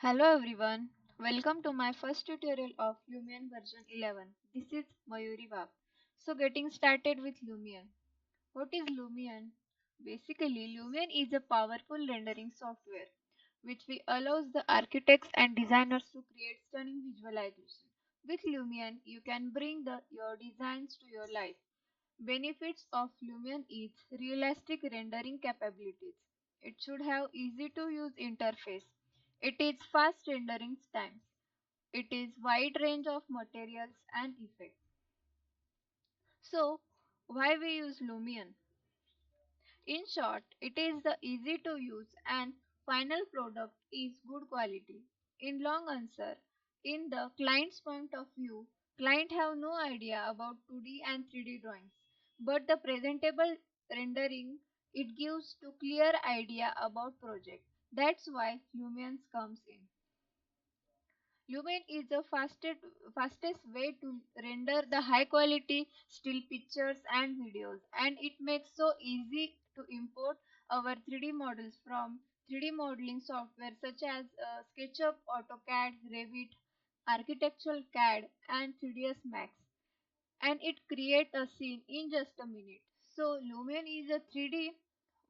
Hello everyone, welcome to my first tutorial of Lumion version 11. This is Mayuri Bab. So getting started with Lumion. What is Lumion? Basically, Lumion is a powerful rendering software which allows the architects and designers to create stunning visualization. With Lumion, you can bring your designs to your life. Benefits of Lumion is realistic rendering capabilities. It should have easy to use interface. It is fast rendering times. It is wide range of materials and effects. So, why we use Lumion? In short, it is the easy to use and final product is good quality. In long answer, in the client's point of view, client have no idea about 2D and 3D drawings, but the presentable rendering it gives to clear idea about project. That's why Lumions comes in. Lumen is the fastest way to render the high quality still pictures and videos, and it makes so easy to import our 3D models from 3D modeling software such as SketchUp, AutoCAD, Revit, Architectural CAD and 3ds Max, and it creates a scene in just a minute. So Lumion is a 3D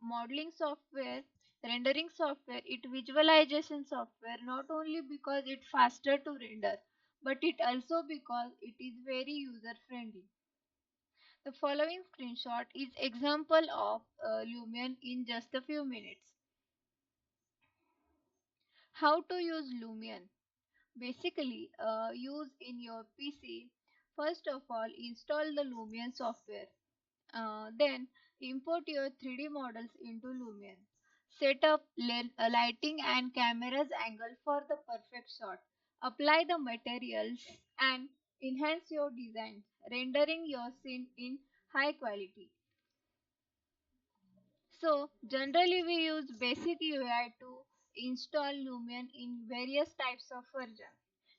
modeling software, rendering software, it visualization software not only because it's faster to render, but it also because it is very user friendly. The following screenshot is example of Lumion in just a few minutes. How to use Lumion? Basically, use in your PC. First of all, install the Lumion software. Then import your 3D models into Lumion. Set up lighting and camera's angle for the perfect shot. Apply the materials and enhance your design, rendering your scene in high quality. So generally we use basic UI to install Lumion in various types of version.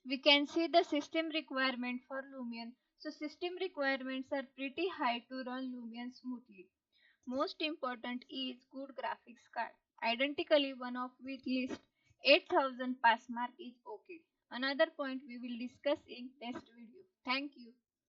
We can see the system requirement for Lumion. So system requirements are pretty high to run Lumion smoothly. Most important is good graphics card. Identically one of with list 8000 pass mark is okay. Another point we will discuss in next video. Thank you.